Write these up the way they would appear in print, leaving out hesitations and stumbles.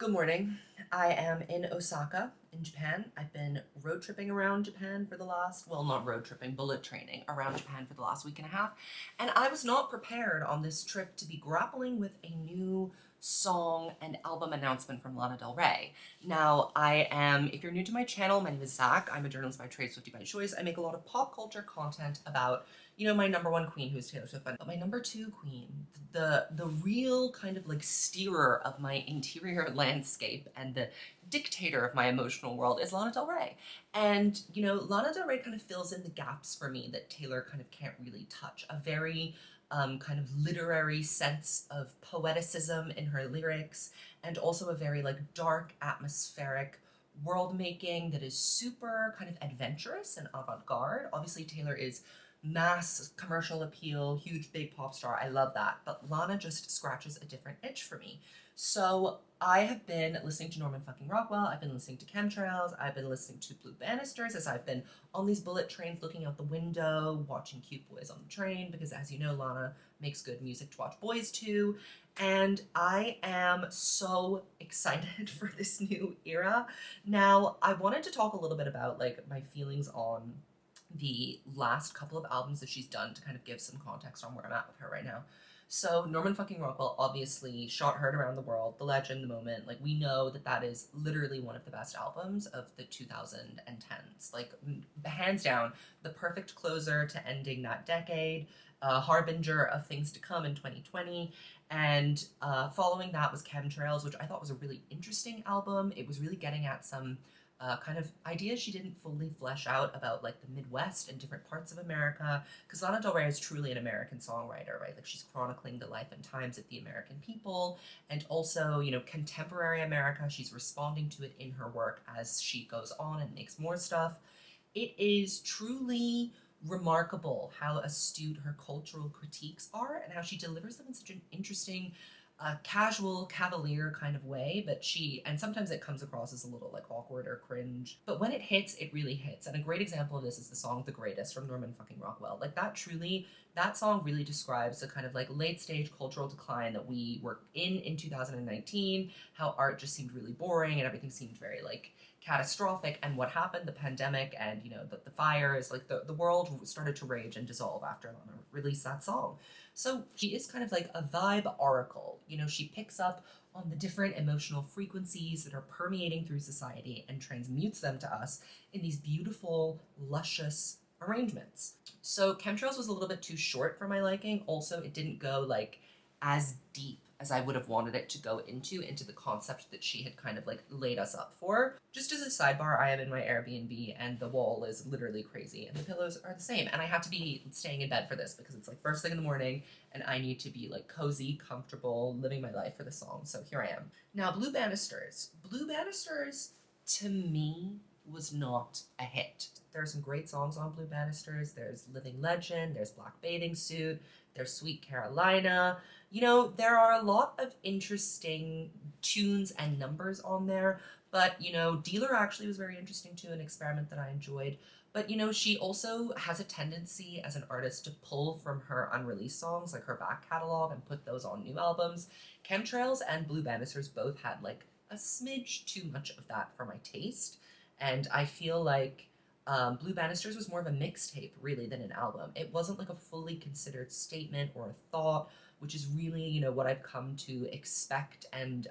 Good morning. I am in Osaka in Japan. I've been road tripping around Japan for the last, well, not road tripping, bullet training around Japan for the last week and a half. And I was not prepared on this trip to be grappling with a new song and album announcement from Lana Del Rey. Now, if you're new to my channel, my name is Zach. I'm a journalist by trade, Swiftie by choice. I make a lot of pop culture content about my number one queen, who's Taylor Swift, but my number two queen, the real kind of like steerer of my interior landscape and the dictator of my emotional world is Lana Del Rey. And, Lana Del Rey kind of fills in the gaps for me that Taylor kind of can't really touch. A very kind of literary sense of poeticism in her lyrics, and also a very like dark, atmospheric world making that is super kind of adventurous and avant-garde. Obviously, Taylor is mass commercial appeal, huge big pop star. I love that. But Lana just scratches a different itch for me. So I have been listening to Norman fucking Rockwell. I've been listening to Chemtrails. I've been listening to Blue Banisters as I've been on these bullet trains looking out the window, watching cute boys on the train, because as you know, Lana makes good music to watch boys to. And I am so excited for this new era. Now, I wanted to talk a little bit about like my feelings on the last couple of albums that she's done to kind of give some context on where I'm at with her right now. So Norman fucking Rockwell obviously shot heard around the world, the legend, the moment. Like, we know that that is literally one of the best albums of the 2010s. Like, hands down, the perfect closer to ending that decade, harbinger of things to come in 2020. And following that was Chemtrails, which I thought was a really interesting album. It was really getting at some kind of ideas she didn't fully flesh out about like the Midwest and different parts of America, because Lana Del Rey is truly an American songwriter, right? Like, she's chronicling the life and times of the American people, and also, contemporary America. She's responding to it in her work as she goes on and makes more stuff. It is truly remarkable how astute her cultural critiques are and how she delivers them in such an interesting, casual, cavalier kind of way, and sometimes it comes across as a little like awkward or cringe. But when it hits, it really hits. And a great example of this is the song The Greatest from Norman fucking Rockwell. Like, that song really describes the kind of like late stage cultural decline that we were in 2019, how art just seemed really boring and everything seemed very like catastrophic. And what happened, the pandemic and the fires, like the world started to rage and dissolve after Lana released that song. So she is kind of like a vibe oracle. She picks up on the different emotional frequencies that are permeating through society and transmutes them to us in these beautiful, luscious arrangements. So Chemtrails was a little bit too short for my liking. Also, it didn't go like as deep as I would have wanted it to go into the concept that she had kind of like laid us up for. Just as a sidebar, I am in my Airbnb and the wall is literally crazy and the pillows are the same. And I have to be staying in bed for this because it's like first thing in the morning and I need to be like cozy, comfortable, living my life for the song. So here I am. Now, Blue Banisters. Blue Banisters, to me, was not a hit. There are some great songs on Blue Banisters. There's Living Legend, there's Black Bathing Suit, there's Sweet Carolina. There are a lot of interesting tunes and numbers on there, but, Dealer actually was very interesting too, an experiment that I enjoyed. But, she also has a tendency as an artist to pull from her unreleased songs, like her back catalog, and put those on new albums. Chemtrails and Blue Banisters both had like a smidge too much of that for my taste. And I feel like Blue Banisters was more of a mixtape, really, than an album. It wasn't like a fully considered statement or a thought, which is really, what I've come to expect and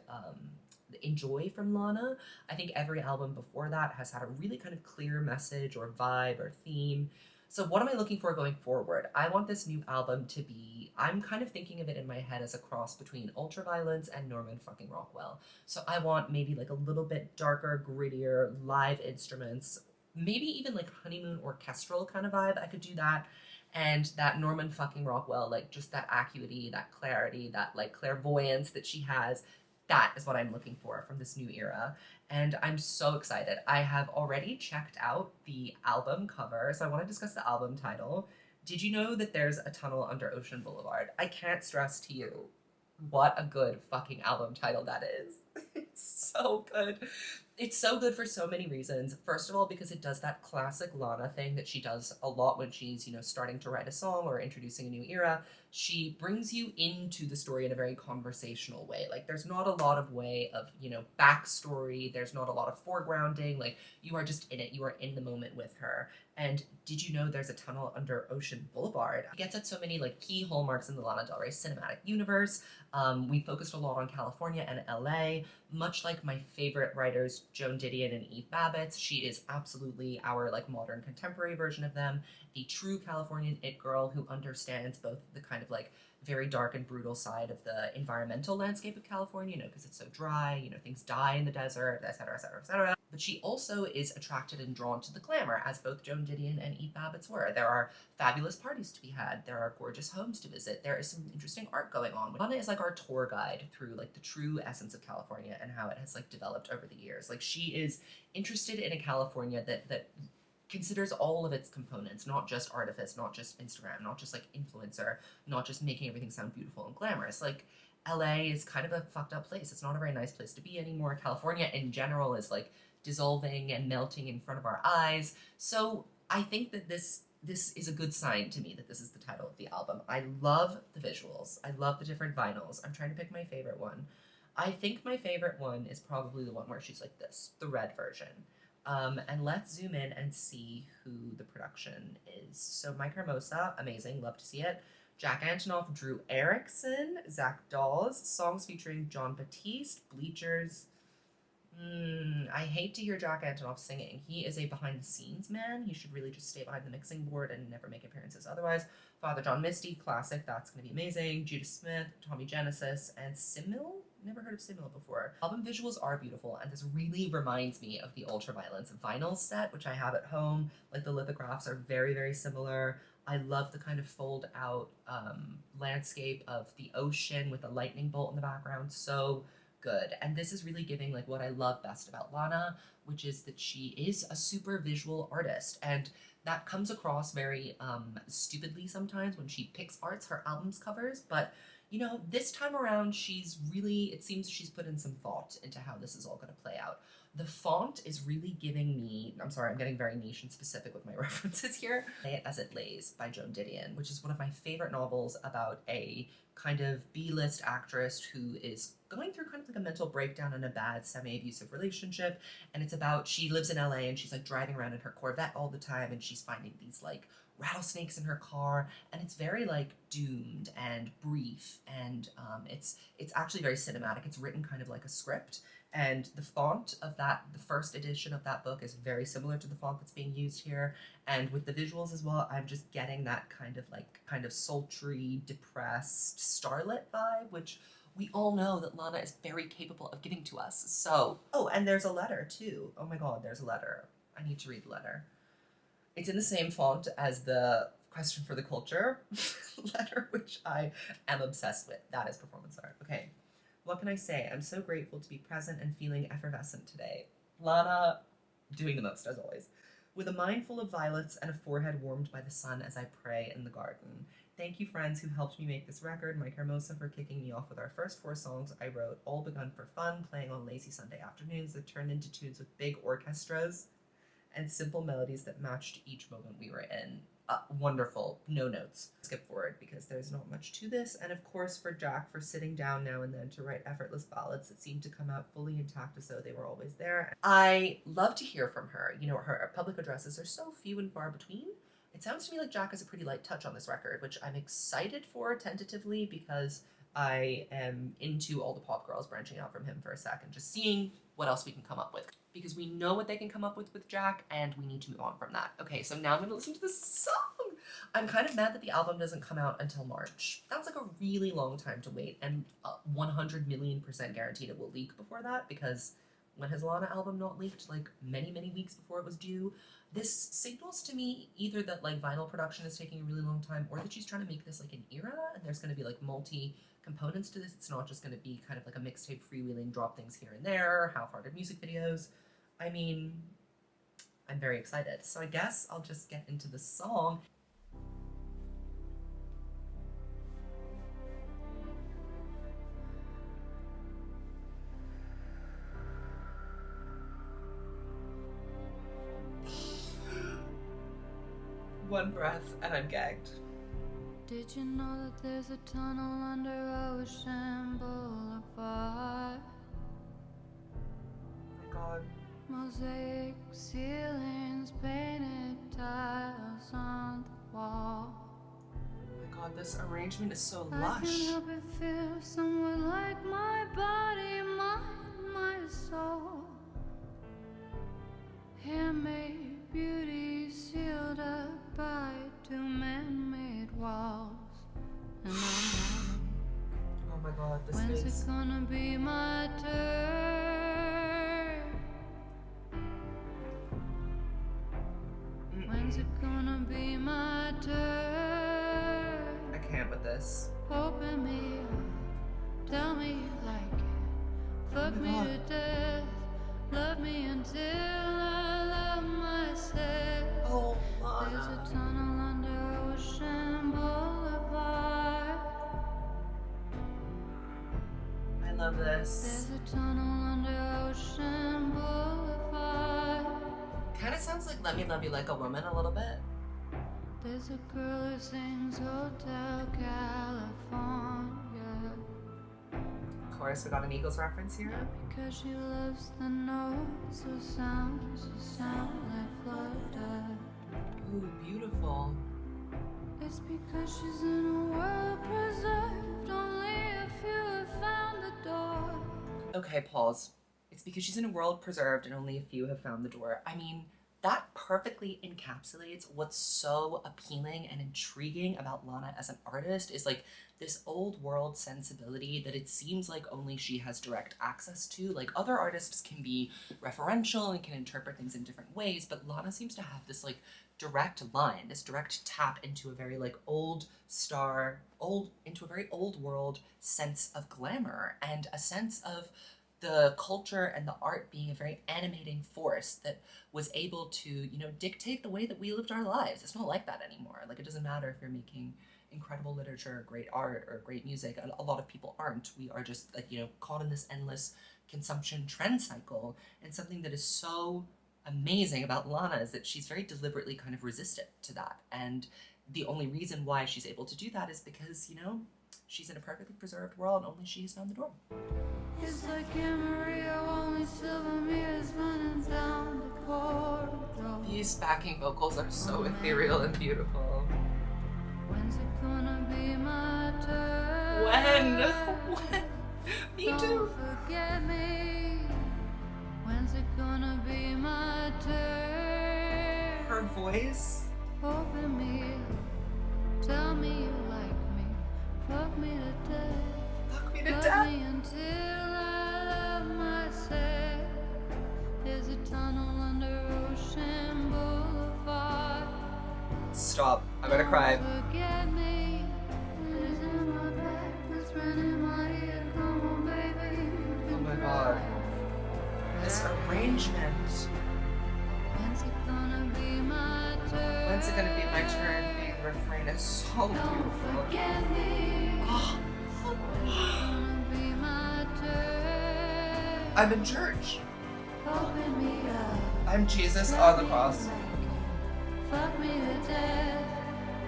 enjoy from Lana. I think every album before that has had a really kind of clear message or vibe or theme. So what am I looking for going forward? I want this new album to be, I'm kind of thinking of it in my head as a cross between Ultraviolence and Norman fucking Rockwell. So I want maybe like a little bit darker, grittier, live instruments, maybe even like honeymoon orchestral kind of vibe. I could do that. And that Norman fucking Rockwell, like just that acuity, that clarity, that like clairvoyance that she has, that is what I'm looking for from this new era. And I'm so excited. I have already checked out the album cover, so I want to discuss the album title. Did you know that there's a tunnel under Ocean Blvd? I can't stress to you what a good fucking album title that is. It's so good. It's so good for so many reasons. First of all, because it does that classic Lana thing that she does a lot when she's, starting to write a song or introducing a new era. She brings you into the story in a very conversational way. Like, there's not a lot of way of, backstory. There's not a lot of foregrounding. Like, you are just in it. You are in the moment with her. And did you know there's a tunnel under Ocean Boulevard? It gets at so many, like, key hallmarks in the Lana Del Rey cinematic universe. We focused a lot on California and LA. Much like my favorite writers, Joan Didion and Eve Babbitt, she is absolutely our like modern contemporary version of them, a true Californian it girl who understands both the kind of like very dark and brutal side of the environmental landscape of California, because it's so dry, things die in the desert, etc., etc., etc. But she also is attracted and drawn to the glamour, as both Joan Didion and Eve Babbitt were. There are fabulous parties to be had. There are gorgeous homes to visit. There is some interesting art going on. Lana is like our tour guide through like the true essence of California and how it has like developed over the years. Like, she is interested in a California that considers all of its components, not just artifice, not just Instagram, not just like influencer, not just making everything sound beautiful and glamorous. Like, LA is kind of a fucked up place. It's not a very nice place to be anymore. California in general is like dissolving and melting in front of our eyes. So I think that this is a good sign to me that this is the title of the album. I love the visuals. I love the different vinyls. I'm trying to pick my favorite one. I think my favorite one is probably the one where she's like this, the red version. And let's zoom in and see who the production is. So Mike Hermosa, amazing, love to see it. Jack Antonoff, Drew Erickson, Zach Dawes, songs featuring John Batiste, Bleachers. I hate to hear Jack Antonoff singing. He is a behind-the-scenes man. He should really just stay behind the mixing board and never make appearances otherwise. Father John Misty, classic, that's going to be amazing. Judas Smith, Tommy Genesis, and Simil? Never heard of Simil before. Album visuals are beautiful, and this really reminds me of the Ultraviolence vinyl set, which I have at home. Like, the lithographs are very, very similar. I love the kind of fold out landscape of the ocean with a lightning bolt in the background. So good. And this is really giving like what I love best about Lana, which is that she is a super visual artist. And that comes across very stupidly sometimes when she picks arts, her album's covers. But, this time around, it seems she's put in some thought into how this is all going to play out. The font is really giving me, I'm sorry, I'm getting very niche and specific with my references here. Lay It As It Lays by Joan Didion, which is one of my favorite novels about a kind of B-list actress who is going through kind of like a mental breakdown in a bad semi-abusive relationship. And it's about, she lives in LA and she's like driving around in her Corvette all the time and she's finding these like rattlesnakes in her car, and it's very like doomed and brief, and it's actually very cinematic. It's written kind of like a script, and the font of the first edition of that book is very similar to the font that's being used here. And with the visuals as well, I'm just getting that kind of sultry, depressed starlet vibe, which we all know that Lana is very capable of giving to us. So, oh, and there's a letter too. Oh my God, there's a letter. I need to read the letter. It's in the same font as the Question for the Culture letter, which I am obsessed with. That is performance art. Okay. What can I say? I'm so grateful to be present and feeling effervescent today. Lana, doing the most, as always. With a mind full of violets and a forehead warmed by the sun as I pray in the garden. Thank you, friends who helped me make this record. Mike Hermosa for kicking me off with our first 4 songs I wrote, all begun for fun, playing on lazy Sunday afternoons that turned into tunes with big orchestras and simple melodies that matched each moment we were in. Wonderful. No notes. Skip forward because there's not much to this. And of course for Jack for sitting down now and then to write effortless ballads that seemed to come out fully intact as though they were always there. I love to hear from her. Her public addresses are so few and far between. It sounds to me like Jack has a pretty light touch on this record, which I'm excited for tentatively because I am into all the pop girls branching out from him for a second, just seeing what else we can come up with. Because we know what they can come up with Jack, and we need to move on from that. Okay, so now I'm gonna listen to this song. I'm kind of mad that the album doesn't come out until March. That's like a really long time to wait, and 100 million% guaranteed it will leak before that, because when has Lana album not leaked? Like many, many weeks before it was due. This signals to me either that like vinyl production is taking a really long time, or that she's trying to make this like an era, and there's gonna be like multi-components to this. It's not just gonna be kind of like a mixtape freewheeling, drop things here and there, half-hearted music videos. I mean, I'm very excited. So I guess I'll just get into the song. one breath and I'm gagged. Did you know that there's a tunnel under Ocean Blvd? Oh my god. Mosaic ceilings, painted tiles on the wall. Oh my god, this arrangement is so I lush. can't help but feel somewhat like my body, my soul. Handmade beauty sealed up by two man-made walls. And I'm wondering, Oh my god, this when's is... it gonna be my turn? When's it gonna be my turn? I can't with this. Open me up, tell me you like it. Fuck me to death, love me until I love myself. Oh, There's Lana. a tunnel under Ocean Boulevard. I love this. There's a tunnel under Ocean Boulevard. Kind of sounds like Let Me Love You Like a Woman a little bit. There's a girl who sings Hotel California. Of course, we got an Eagles reference here. Because she loves the notes of sounds like flutter. Ooh, beautiful. It's because she's in a world preserved. Only a few have found the door. Okay, pause. It's because she's in a world preserved and only a few have found the door. I mean, that perfectly encapsulates what's so appealing and intriguing about Lana as an artist is like this old world sensibility that it seems like only she has direct access to. Like other artists can be referential and can interpret things in different ways, but Lana seems to have this like direct line, this direct tap into a very like into a very old world sense of glamour and a sense of the culture and the art being a very animating force that was able to, you know, dictate the way that we lived our lives. It's not like that anymore. Like, it doesn't matter if you're making incredible literature, great art, or great music. A lot of people aren't. We are just, like, you know, caught in this endless consumption trend cycle. And something that is so amazing about Lana is that she's very deliberately kind of resistant to that. And the only reason why she's able to do that is because, you know, she's in a perfectly preserved world and only she has found the door. It's like Maria, only silver mirrors running down the corridor. These backing vocals are so ethereal and beautiful. When's it gonna be my turn? When? Me too. Don't forget me. When's it gonna be my turn? Her voice. Open me up, tell me you like me. Fuck me to death. Fuck me to Love death. me until I love myself. There's a tunnel under Ocean Boulevard. Stop. I'm gonna cry. Don't forget me. It's in my back, it's running my ear. Come on, baby. Oh my god. This arrangement. When's it gonna be my turn? When's it gonna be my turn? The refrain is so Don't beautiful. forget me. Oh. Gonna be my turn. I'm in church. Open me up. I'm Jesus on the cross. Fuck me to death.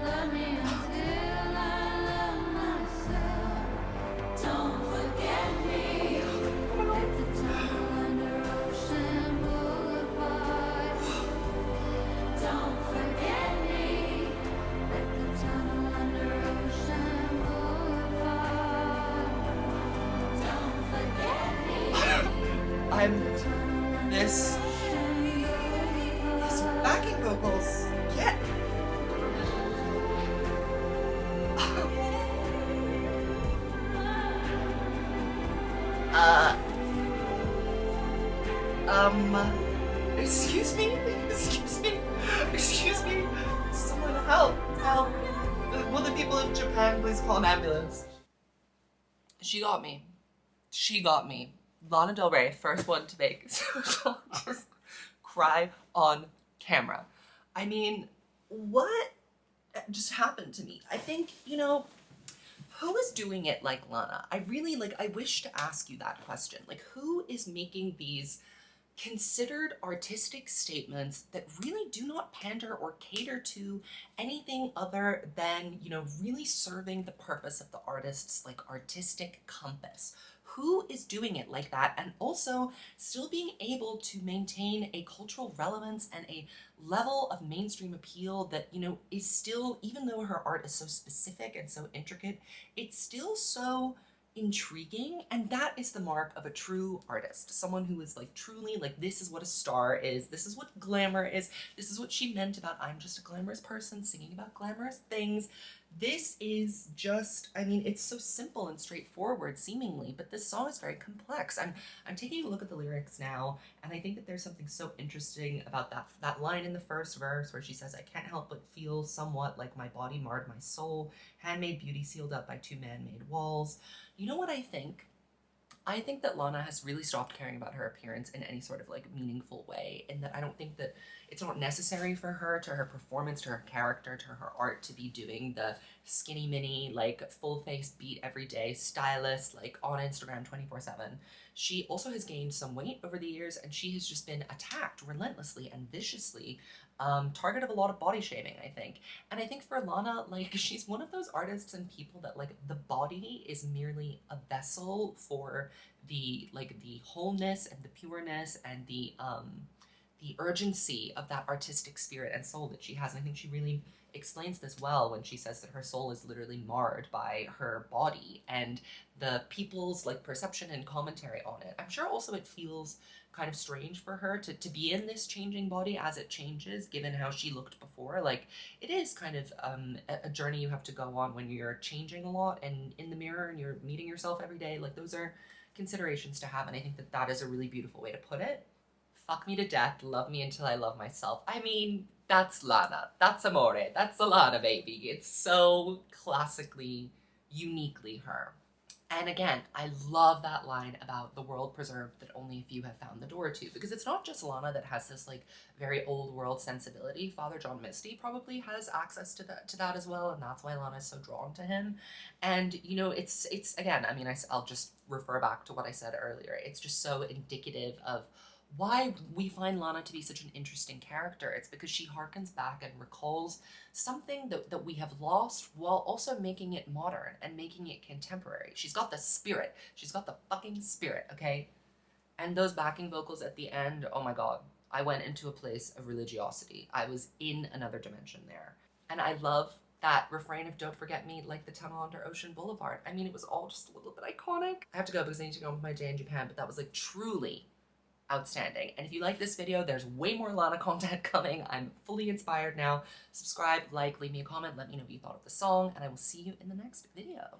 Love me until I love myself. Don't forget me. At the tunnel under Ocean Boulevard. Don't forget me. At the tunnel under Ocean Boulevard. Don't forget me. I'm this. These backing vocals. Get. Excuse me? Excuse me? Excuse me? Someone help! Help! Will the people of Japan please call an ambulance? She got me. She got me. Lana Del Rey, first one to make social just cry on camera. I mean, what just happened to me? I think, you know, who is doing it like Lana? I really, like, I wish to ask you that question. Like, who is making these considered artistic statements that really do not pander or cater to anything other than, you know, really serving the purpose of the artist's like artistic compass. Who is doing it like that and also still being able to maintain a cultural relevance and a level of mainstream appeal that, you know, is still, even though her art is so specific and so intricate, it's still so intriguing, and that is the mark of a true artist, someone who is like truly like, this is what a star is, this is what glamour is, this is what she meant about I'm just a glamorous person singing about glamorous things. This is just, I mean, it's so simple and straightforward seemingly, but this song is very complex. I'm taking a look at the lyrics now, and I think that there's something so interesting about that line in the first verse where she says, I can't help but feel somewhat like my body marred my soul, handmade beauty sealed up by two man-made walls. You know what I think? I think that Lana has really stopped caring about her appearance in any sort of like meaningful way, and that I don't think that it's not necessary for her, to her performance, to her character, to her art, to be doing the skinny mini, like full face beat every day, stylist, like on Instagram 24/7. She also has gained some weight over the years, and she has just been attacked relentlessly and viciously, target of a lot of body shaming, I think. And I think for Lana, like, she's one of those artists and people that like the body is merely a vessel for the like the wholeness and the pureness and the urgency of that artistic spirit and soul that she has. And I think she really explains this well when she says that her soul is literally marred by her body and the people's like perception and commentary on it. I'm sure also it feels kind of strange for her to be in this changing body as it changes, given how she looked before. Like, it is kind of a journey you have to go on when you're changing a lot and in the mirror and you're meeting yourself every day. Like, those are considerations to have, and I think that that is a really beautiful way to put it. Fuck me to death, love me until I love myself. I mean, that's Lana. That's amore. That's a Lana, baby. It's so classically, uniquely her. And again, I love that line about the world preserved that only a few have found the door to, because it's not just Lana that has this like very old world sensibility. Father John Misty probably has access to that as well, and that's why Lana is so drawn to him. And you know, it's again, I mean, I'll just refer back to what I said earlier. It's just so indicative of why we find Lana to be such an interesting character. It's because she harkens back and recalls something that we have lost while also making it modern and making it contemporary. She's got the spirit. She's got the fucking spirit, okay? And those backing vocals at the end, oh my god. I went into a place of religiosity. I was in another dimension there. And I love that refrain of Don't Forget Me, like the tunnel under Ocean Boulevard. I mean, it was all just a little bit iconic. I have to go because I need to go on with my day in Japan, but that was like truly outstanding. And if you like this video, there's way more Lana content coming. I'm fully inspired now. Subscribe, like, leave me a comment, let me know what you thought of the song, and I will see you in the next video.